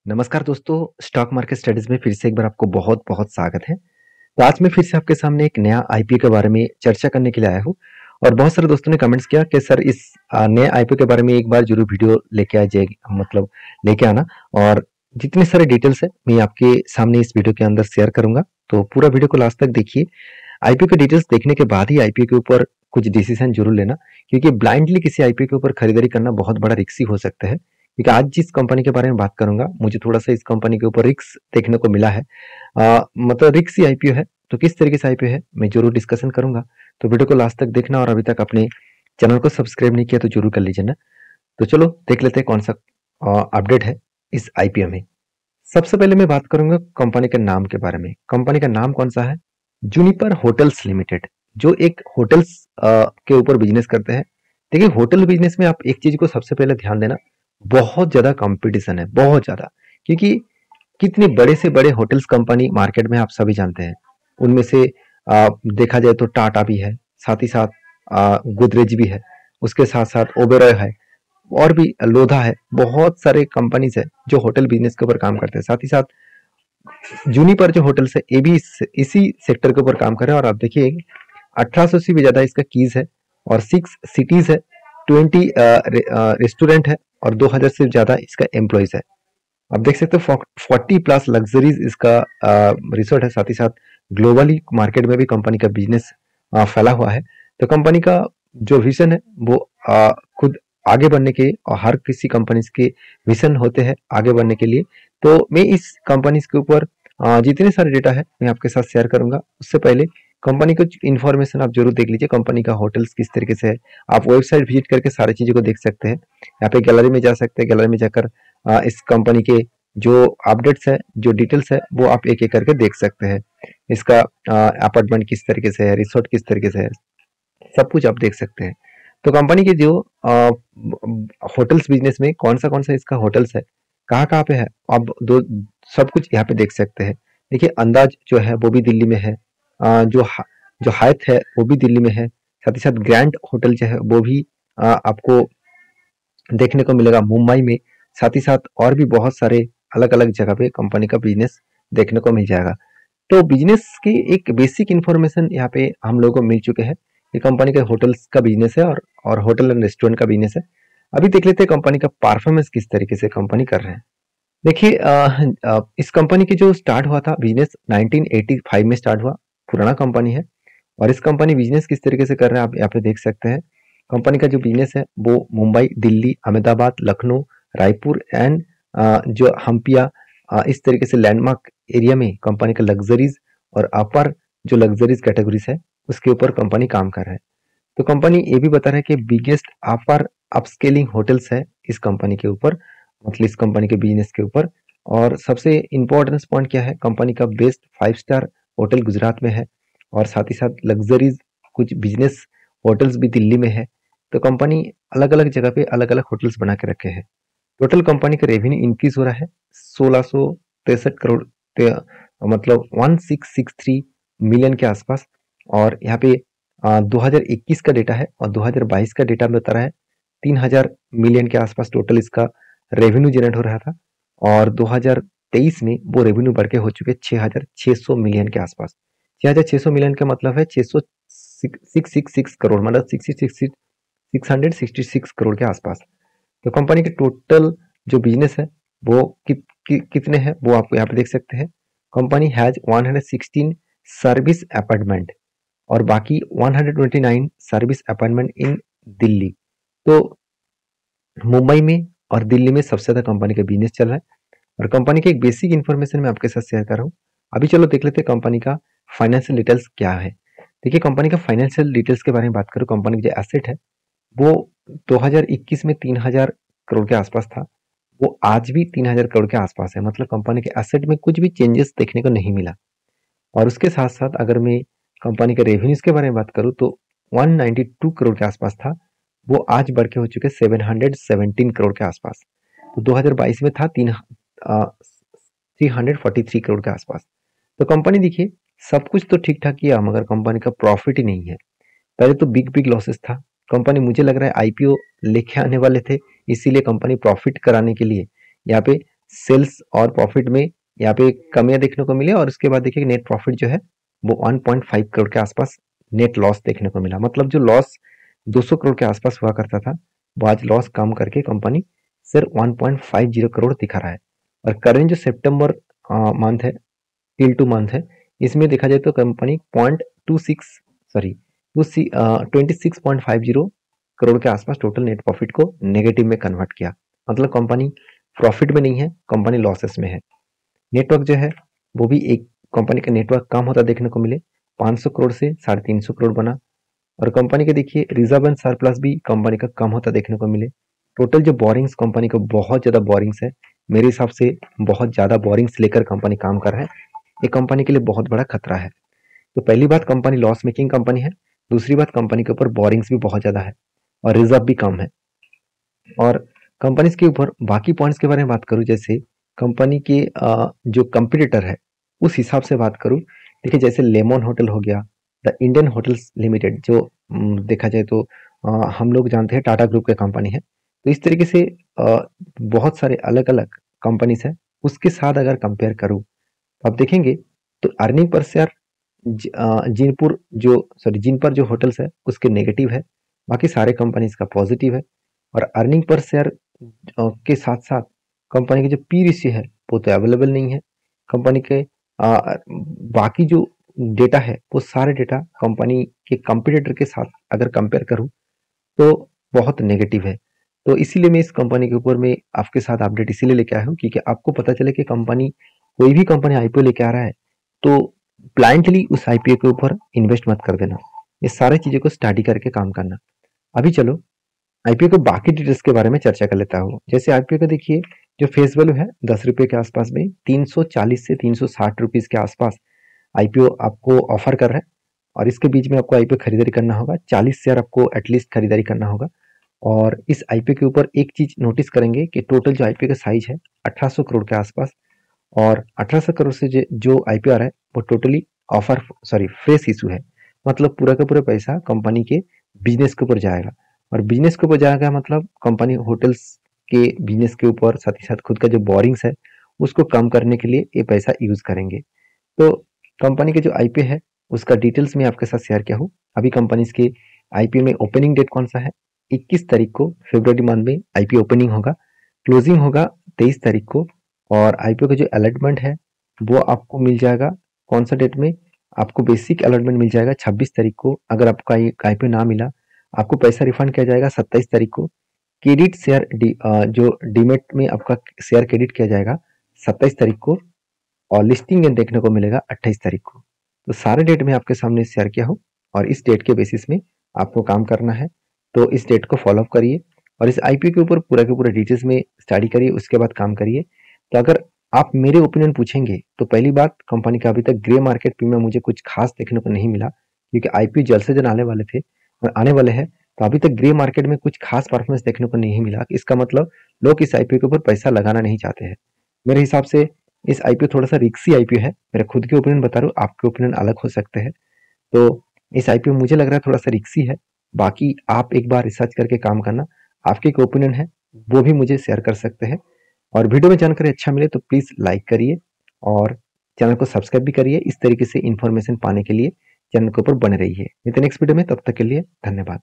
नमस्कार दोस्तों, stock market studies में फिर से एक बार आपको बहुत-बहुत स्वागत है। तो आज मैं फिर से आपके सामने एक नया आईपीओ के बारे में चर्चा करने के लिए आया हूँ और बहुत सारे दोस्तों ने कमेंट्स किया कि सर इस नए आईपीओ के बारे में एक बार ज़रूर वीडियो लेके आ जाए मतलब लेके आना और जितने सारे डिटेल्स है मैं आपके सामने इस वीडियो के अंदर शेयर करूँगा। तो पूरा वीडियो को लास्ट तक देखिए। आईपीओ के डिटेल्स देखने के बाद ही आईपीओ के ऊपर कुछ डिसीजन ज़रूर लेना क्योंकि ब्लाइंडली किसी आईपीओ के ऊपर खरीदारी करना बहुत बड़ा रिस्की हो सकता है। क्योंकि आज जिस कंपनी के बारे में बात करूंगा मुझे थोड़ा सा इस कंपनी के ऊपर रिस्क देखने को मिला है। मतलब रिस्क ही आईपीओ है तो किस तरीके से आईपीओ है मैं जरूर डिस्कशन करूंगा। तो वीडियो को लास्ट तक देखना और अभी तक अपने चैनल को सब्सक्राइब नहीं किया तो जरूर कर लीजिए ना। तो चलो देख लेते हैं कौन सा अपडेट है इस आईपीओ में। सबसे पहले मैं बात करूंगा कंपनी के नाम के बारे में। कंपनी का नाम कौन सा है? जूनिपर होटल्स लिमिटेड, जो एक होटल्स के ऊपर बिजनेस करते हैं। देखिए होटल बिजनेस में आप एक चीज को सबसे पहले ध्यान देना, बहुत ज्यादा कंपटीशन है, बहुत ज्यादा। क्योंकि कितने बड़े से बड़े होटल्स कंपनी मार्केट में आप सभी जानते हैं। उनमें से देखा जाए तो टाटा भी है, साथ ही साथ गोदरेज भी है, उसके साथ साथ ओबेरॉय है और भी लोधा है। बहुत सारे कंपनीज है जो होटल बिजनेस के ऊपर काम करते हैं। साथ ही साथ जूनिपर जो होटल्स है ये भी इसी सेक्टर के ऊपर काम कर रहे हैं। और आप देखिए 1800 से भी ज्यादा इसका कीज है और 6 सिटीज है, 20 रेस्टोरेंट है और 2000 से ज्यादा इसका एम्प्लॉयज है। आप देख सकते हो 40 प्लस लग्जरीज इसका रिसोर्ट है। साथ ही साथ ग्लोबली मार्केट में भी कंपनी का बिजनेस फैला हुआ है। तो कंपनी का जो विजन है वो खुद आगे बढ़ने के और हर किसी कंपनी के विजन होते हैं आगे बढ़ने के लिए। तो मैं इस कंपनी के ऊपर जितने सारे डेटा है मैं आपके साथ शेयर करूंगा। उससे पहले कंपनी को इन्फॉर्मेशन आप जरूर देख लीजिए। कंपनी का होटल्स किस तरीके से है, आप वेबसाइट विजिट करके सारी चीजों को देख सकते हैं। यहाँ पे गैलरी में जा सकते हैं, गैलरी में जाकर इस कंपनी के जो अपडेट्स है, जो डिटेल्स है वो आप एक एक करके देख सकते हैं। इसका अपार्टमेंट किस तरीके से है, रिसोर्ट किस तरीके से है, सब कुछ आप देख सकते हैं। तो कंपनी के जो होटल्स बिजनेस में कौन सा इसका होटल्स है, कहाँ पे है, आप दो सब कुछ यहाँ पे देख सकते हैं। देखिए अंदाज जो है वो भी दिल्ली में है, जो हायत है वो भी दिल्ली में है। साथ ही साथ ग्रैंड होटल जो है वो भी आपको देखने को मिलेगा मुंबई में। साथ ही साथ और भी बहुत सारे अलग अलग जगह पे कंपनी का बिजनेस देखने को मिल जाएगा। तो बिजनेस की एक बेसिक इन्फॉर्मेशन यहाँ पे हम लोगों को मिल चुके हैं। ये कंपनी का होटल्स का बिजनेस है और होटल एंड रेस्टोरेंट का बिजनेस है। अभी देख लेते हैं कंपनी का परफॉर्मेंस किस तरीके से कंपनी कर रहे हैं। देखिए इस कंपनी की जो स्टार्ट हुआ था बिजनेस 1985 में स्टार्ट हुआ, पुराना कंपनी है। और इस कंपनी बिजनेस किस तरीके से कर रहे हैं आप यहाँ पे देख सकते हैं। कंपनी का जो बिजनेस है वो मुंबई, दिल्ली, अहमदाबाद, लखनऊ, रायपुर एंड जो हम्पिया, इस तरीके से लैंडमार्क एरिया में कंपनी का लग्जरीज और अपर जो लग्जरीज कैटेगरीज है उसके ऊपर कंपनी काम कर रहा है। तो कंपनी ये भी बता रहा है कि बिगेस्ट अपर अपस्केलिंग होटल्स है इस कंपनी के ऊपर, मतलब इस कंपनी के बिजनेस के ऊपर। और सबसे इम्पोर्टेंट पॉइंट क्या है, कंपनी का बेस्ट 5 स्टार होटल गुजरात में है और साथ ही साथ लग्जरीज कुछ बिजनेस होटल्स भी दिल्ली में है। तो कंपनी अलग अलग जगह पे अलग अलग होटल्स बना के रखे हैं। टोटल कंपनी का रेवेन्यू इंक्रीज हो रहा है 1663 करोड़, मतलब 1663 मिलियन के आसपास। और यहाँ पे 2021 का डेटा है और 2022 का डेटा बता रहा है 3000 मिलियन के आसपास टोटल इसका रेवेन्यू जनरेट हो रहा था। और 2023 में वो रेवेन्यू बढ़ के हो चुके 6600 मिलियन के आसपास। 6600 मिलियन का मतलब है 666 करोड़, मतलब 666 करोड़ के आसपास। तो कंपनी के टोटल जो बिजनेस है वो कितने हैं वो आप यहाँ पे देख सकते हैं। कंपनी हैज 116 सर्विस अपार्टमेंट और बाकी 129 सर्विस अपार्टमेंट इन दिल्ली। तो मुंबई में और दिल्ली में सबसे ज्यादा कंपनी का बिजनेस चल रहा है। और कंपनी की एक बेसिक इन्फॉर्मेशन मैं आपके साथ शेयर कर रहा हूँ। अभी चलो देख लेते हैं कंपनी का फाइनेंशियल डिटेल्स क्या है। देखिए कंपनी का फाइनेंशियल डिटेल्स के बारे में बात करूँ, कंपनी की जो एसेट है वो 2021 में 3000 करोड़ के आसपास था, वो आज भी 3000 करोड़ के आसपास है। मतलब कंपनी के एसेट में कुछ भी चेंजेस देखने को नहीं मिला। और उसके साथ साथ अगर मैं कंपनी के रेवेन्यूज के बारे में बात करूं तो 192 करोड़ के आसपास था, वो आज बढ़ के हो चुके 717 करोड़ के आसपास। तो 2022 में था 343 करोड़ के आसपास। तो कंपनी देखिए सब कुछ तो ठीक ठाक किया मगर कंपनी का प्रॉफिट ही नहीं है। पहले तो बिग बिग लॉसेस था। कंपनी मुझे लग रहा है आईपीओ लेके आने वाले थे, इसीलिए कंपनी प्रॉफिट कराने के लिए यहाँ पे सेल्स और प्रॉफिट में यहाँ पे कमियां देखने को मिली और उसके बाद देखिए नेट प्रॉफिट जो है वो 1.5 करोड़ के आसपास नेट लॉस देखने को मिला। मतलब जो लॉस 200 करोड़ के आसपास हुआ करता था वो आज लॉस कम करके कंपनी सिर्फ 1.50 करोड़ दिखा रहा है। और करेंट जो सितंबर मंथ है, टिल टू मंथ है, इसमें देखा जाए तो कंपनी 26.50 करोड़ के आसपास टोटल नेट प्रॉफिट को नेगेटिव में कन्वर्ट किया। मतलब कंपनी प्रॉफिट में नहीं है, कंपनी लॉसेस में है। नेटवर्क जो है वो भी एक कंपनी का नेटवर्क कम होता देखने को मिले, 500 करोड़ से 350 करोड़ बना। और कंपनी के देखिए रिजर्व एंड सरप्लस भी कंपनी का कम होता देखने को मिले। टोटल जो बोरिंग्स कंपनी को बहुत ज्यादा बोरिंग्स है, मेरे हिसाब से बहुत ज्यादा बोरिंग्स लेकर कंपनी काम कर रहा है। ये कंपनी के लिए बहुत बड़ा खतरा है। तो पहली बात कंपनी लॉस मेकिंग कंपनी है, दूसरी बात कंपनी के ऊपर बोरिंग्स भी बहुत ज्यादा है और रिजर्व भी कम है। और कंपनीज के ऊपर बाकी पॉइंट्स के बारे में बात करूं, जैसे कंपनी के जो कंपटीटर है उस हिसाब से बात करूं, देखिए जैसे लेमन होटल हो गया, द इंडियन होटल्स लिमिटेड, जो देखा जाए तो हम लोग जानते हैं टाटा ग्रुप के कंपनी है। तो इस तरीके से बहुत सारे अलग अलग कंपनीज है, उसके साथ अगर कंपेयर करूं तो आप देखेंगे तो अर्निंग पर शेयर जिन पर जो होटल्स है उसके नेगेटिव है, बाकी सारे कंपनीज का पॉजिटिव है। और अर्निंग पर शेयर के साथ साथ कंपनी की जो पी रेशियो है वो तो अवेलेबल नहीं है। कंपनी के बाकी जो डेटा है वो सारे डेटा कंपनी के कंपटीटर के साथ अगर कंपेयर करूं तो बहुत नेगेटिव है। तो इसीलिए मैं इस कंपनी के ऊपर में आपके साथ अपडेट इसीलिए लेके आया हूँ क्योंकि आपको पता चले कि कंपनी, कोई भी कंपनी आईपीओ लेके आ रहा है तो ब्लाइंडली उस आईपीओ के ऊपर इन्वेस्ट मत कर देना, ये सारी चीजों को स्टडी करके काम करना। अभी चलो आईपीओ के बाकी डिटेल्स के बारे में चर्चा कर लेता हूँ। जैसे आईपीओ का देखिए जो फेस वैल्यू है 10 रुपए के आसपास में, 340 से 360 रुपीज के आसपास आईपीओ आपको ऑफर कर रहा है। और इसके बीच में आपको आईपीओ खरीदारी करना होगा, 40 शेयर आपको एटलीस्ट खरीदारी करना होगा। और इस आईपीओ के ऊपर एक चीज नोटिस करेंगे कि टोटल जो आईपीओ का साइज है 1800 करोड़ के आसपास, और 1800 करोड़ से जो आईपीओ आ रहा है वो टोटली फ्रेश इशू है। मतलब पूरा का पूरा पैसा कंपनी के बिजनेस के ऊपर जाएगा, और बिजनेस के ऊपर जाएगा मतलब कंपनी होटल्स के बिजनेस के ऊपर, साथ ही साथ खुद का जो बोरिंग्स है उसको कम करने के लिए ये पैसा यूज करेंगे। तो कंपनी के जो आईपीओ है उसका डिटेल्स में आपके साथ शेयर किया हूँ। अभी कंपनी के आईपीओ में ओपनिंग डेट कौन सा है, 21 तारीख को फरवरी मंथ में आईपीओ ओपनिंग होगा, क्लोजिंग होगा 23 तारीख को। और आईपीओ का जो अलॉटमेंट है वो आपको मिल जाएगा कौन सा डेट में, आपको बेसिक अलॉटमेंट मिल जाएगा 26 तारीख को। अगर आपका आईपीओ ना मिला आपको पैसा रिफंड किया जाएगा 27 तारीख को। क्रेडिट शेयर जो डीमेट में आपका शेयर क्रेडिट किया जाएगा 27 तारीख को, और लिस्टिंग देखने को मिलेगा 28 तारीख को। तो सारे डेट में आपके सामने शेयर किया हूँ और इस डेट के बेसिस में आपको काम करना है। तो इस डेट को फॉलो अप करिए और इस आईपीओ के ऊपर पूरा के पूरा डिटेल्स में स्टडी करिए, उसके बाद काम करिए। तो अगर आप मेरे ओपिनियन पूछेंगे तो पहली बात, कंपनी का अभी तक ग्रे मार्केट प्रीमियम मुझे कुछ खास देखने को नहीं मिला, क्योंकि आईपीओ जल्द से जल्द आने वाले थे और आने वाले हैं। तो अभी तक ग्रे मार्केट में कुछ खास परफॉर्मेंस देखने को नहीं मिला। इसका मतलब लोग इस आईपीओ के ऊपर पैसा लगाना नहीं चाहते हैं। मेरे हिसाब से इस आईपीओ थोड़ा सा रिक्सी आईपीओ है, मेरा खुद के ओपिनियन बता रहा हूँ, आपके ओपिनियन अलग हो सकते हैं। तो इस आईपीओ मुझे लग रहा है थोड़ा सा रिक्सी है। बाकी आप एक बार रिसर्च करके काम करना, आपके एक ओपिनियन है वो भी मुझे शेयर कर सकते हैं। और वीडियो में जानकारी अच्छा मिले तो प्लीज लाइक करिए और चैनल को सब्सक्राइब भी करिए। इस तरीके से इंफॉर्मेशन पाने के लिए चैनल के ऊपर बने रहिए। मिलते हैं नेक्स्ट वीडियो में, तब तक के लिए धन्यवाद।